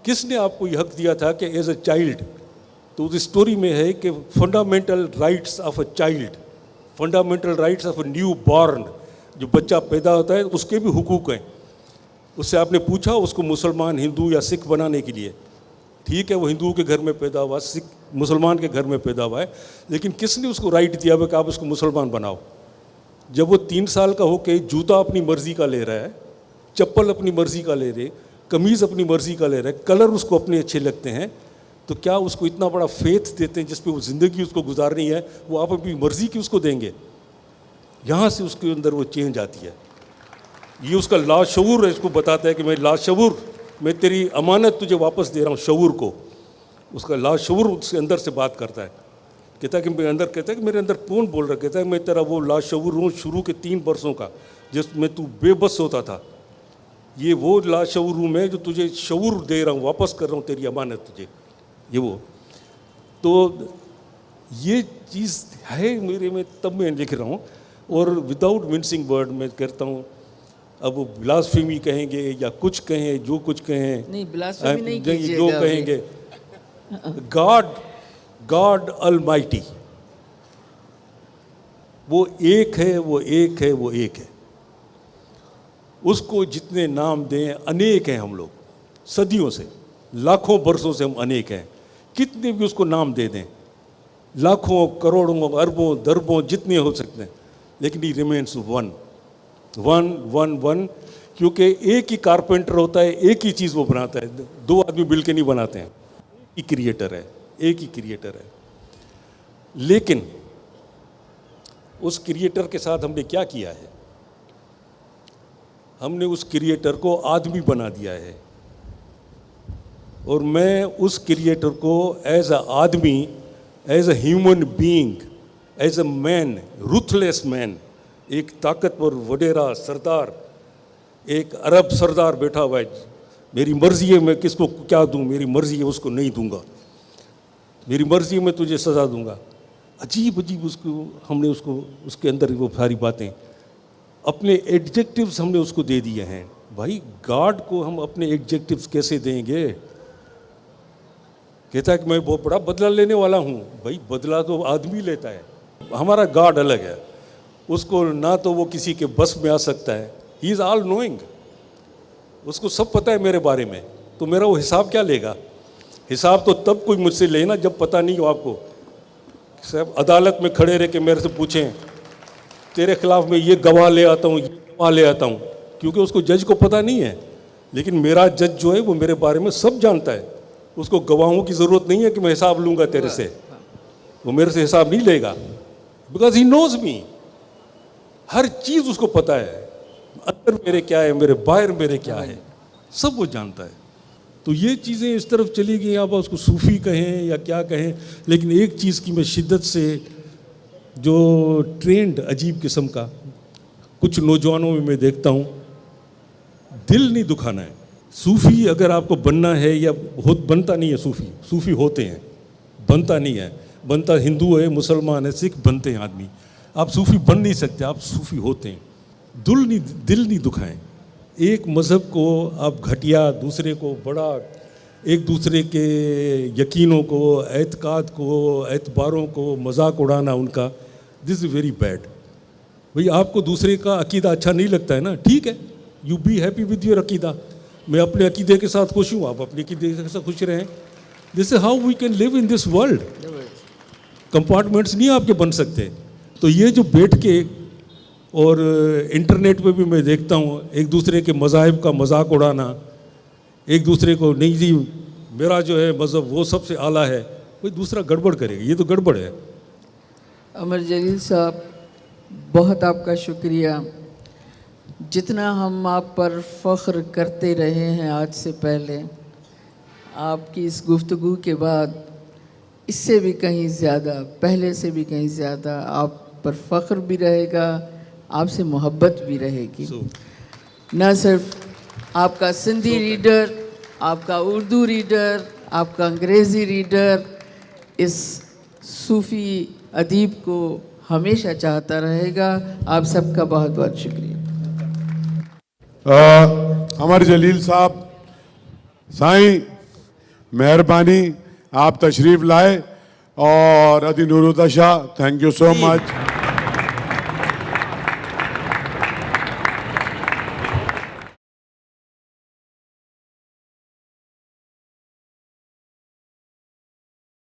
کس نے آپ کو یہ حق دیا تھا کہ ایز اے چائلڈ, تو اس اسٹوری میں ہے کہ fundamental rights of a child, fundamental rights of a newborn, جو بچہ پیدا ہوتا ہے اس کے بھی حقوق ہیں. اس سے آپ نے پوچھا اس کو مسلمان, ہندو یا سکھ بنانے کے لیے, ٹھیک ہے وہ ہندو کے گھر میں پیدا ہوا, سکھ مسلمان کے گھر میں پیدا ہوا ہے, لیکن کس نے اس کو رائٹ دیا کہ آپ اس کو مسلمان بناؤ. جب وہ 3 سال کا ہو کے جوتا اپنی مرضی کا لے رہا ہے, چپل اپنی مرضی کا لے رہے, قمیض اپنی مرضی کا لے رہے, کلر اس کو اپنے اچھے لگتے ہیں, تو کیا اس کو اتنا بڑا فیتھ دیتے ہیں جس پہ وہ زندگی اس کو گزارنی ہے, وہ آپ اپنی مرضی کی اس کو دیں گے؟ یہاں سے اس کے اندر وہ چینج آتی ہے. یہ اس کا لاشعور ہے, اس کو بتاتا ہے کہ میں لاشعور, میں تیری امانت تجھے واپس دے رہا ہوں شعور کو. اس کا لاشعور اس کے اندر سے بات کرتا ہے, کہتا ہے کہ میرے اندر, کہتا ہے کہ میرے اندر کون بول رہا ہے, کہتا ہے میں تیرا وہ لاشعور ہوں شروع کے 3 برسوں کا, جس میں تو بے بس ہوتا تھا. یہ وہ لاشعور ہوں میں جو تجھے شعور دے رہا ہوں, واپس کر رہا ہوں تیری امانت تجھے. یہ وہ, تو یہ چیز ہے میرے میں, تب میں لکھ رہا ہوں. اور وداؤٹ منسنگ ورڈ میں کہتا ہوں اب وہ بلاسفیمی کہیں گے یا کچھ کہیں, جو کچھ کہیں,
نہیں بلاسفیمی نہیں کیجیے
جو
گا
کہیں گے. گاڈ المائٹی, وہ ایک ہے, وہ ایک ہے, وہ ایک ہے. اس کو جتنے نام دیں, انیک ہیں ہم لوگ, صدیوں سے, لاکھوں برسوں سے ہم انیک ہیں. کتنے بھی اس کو نام دے دیں, لاکھوں, کروڑوں, اربوں, دربوں, جتنے ہو سکتے ہیں, لیکن he remains one one one one. کیونکہ ایک ہی کارپینٹر ہوتا ہے, ایک ہی چیز وہ بناتا ہے, دو آدمی مل کے نہیں بناتے ہیں. ایک ہی کریٹر ہے, ایک ہی کریٹر ہے. لیکن اس کریٹر کے ساتھ ہم نے کیا کیا ہے؟ ہم نے اس کریٹر کو آدمی بنا دیا ہے. اور میں اس کریٹر کو ایز اے آدمی, as a human being, as a man, ruthless man, ایک طاقتور وڈیرا سردار, ایک عرب سردار بیٹھا ہوا ہے, میری مرضی ہے میں کس کو کیا دوں, میری مرضی ہے اس کو نہیں دوں گا, میری مرضی ہے میں تجھے سزا دوں گا. عجیب عجیب اس کو ہم نے اس کے اندر وہ ساری باتیں, اپنے ایڈجیکٹیوز ہم نے اس کو دے دیے ہیں. بھائی گاڈ کو ہم اپنے ایڈجیکٹیوز کیسے دیں گے؟ کہتا ہے کہ میں بہت بڑا بدلہ لینے والا ہوں. بھائی بدلہ تو آدمی لیتا ہے, ہمارا گاڈ الگ ہے. اس کو نہ تو وہ کسی کے بس میں آ سکتا ہے, ہی از آل نوئنگ, اس کو سب پتہ ہے میرے بارے میں. تو میرا وہ حساب کیا لے گا؟ حساب تو تب کوئی مجھ سے لے نا جب پتہ نہیں ہو آپ کو. صاحب عدالت میں کھڑے رہ کے میرے سے پوچھیں تیرے خلاف میں یہ گواہ لے آتا ہوں, یہ گواہ لے آتا ہوں, کیونکہ اس کو جج کو پتہ نہیں ہے. لیکن میرا جج جو ہے وہ میرے بارے میں سب جانتا ہے. اس کو گواہوں کی ضرورت نہیں ہے کہ میں حساب لوں گا تیرے سے, وہ میرے سے حساب نہیں لے گا, بیکاز ہی نوز می. ہر چیز اس کو پتہ ہے, اندر میرے کیا ہے, میرے باہر میرے کیا ہے, سب وہ جانتا ہے. تو یہ چیزیں اس طرف چلی گئیں. آپ اس کو صوفی کہیں یا کیا کہیں, لیکن ایک چیز کی میں شدت سے, جو ٹرینڈ عجیب قسم کا کچھ نوجوانوں میں دیکھتا ہوں, دل نہیں دکھانا ہے. صوفی اگر آپ کو بننا ہے, یا بنتا نہیں ہے صوفی ہوتے ہیں, بنتا نہیں ہے. بنتا ہندو ہے, مسلمان ہے, سکھ بنتے ہیں آدمی. آپ صوفی بن نہیں سکتے, آپ صوفی ہوتے ہیں. دل نہیں دکھائیں. ایک مذہب کو آپ گھٹیا, دوسرے کو بڑا, ایک دوسرے کے یقینوں کو, اعتقاد کو, اعتباروں کو مذاق اڑانا ان کا, دس از ویری بیڈ. بھئی آپ کو دوسرے کا عقیدہ اچھا نہیں لگتا ہے نا, ٹھیک ہے, you be happy with your عقیدہ. میں اپنے عقیدے کے ساتھ خوش ہوں, آپ اپنے عقیدے کے ساتھ خوش رہیں. This is how we can live in this world. Compartments نہیں آپ کے بن سکتے. تو یہ جو بیٹھ کے, اور انٹرنیٹ پہ بھی میں دیکھتا ہوں ایک دوسرے کے مذاہب کا مذاق اڑانا, ایک دوسرے کو نہیں جی میرا جو ہے مذہب وہ سب سے اعلیٰ ہے, کوئی دوسرا گڑبڑ کرے گا, یہ تو گڑبڑ ہے.
امر جلیل صاحب بہت آپ کا شکریہ. جتنا ہم آپ پر فخر کرتے رہے ہیں آج سے پہلے, آپ کی اس گفتگو کے بعد اس سے بھی کہیں زیادہ, پہلے سے بھی کہیں زیادہ آپ پر فخر بھی رہے گا, آپ سے محبت بھی رہے گی. نہ صرف آپ کا سندھی ریڈر, آپ کا اردو ریڈر, آپ کا انگریزی ریڈر اس صوفی ادیب کو ہمیشہ چاہتا رہے گا. آپ سب کا بہت بہت شکریہ.
امر جلیل صاحب, سائیں مہربانی آپ تشریف لائے, اور ادی نورودہ شاہ, تھینک یو سو مچ.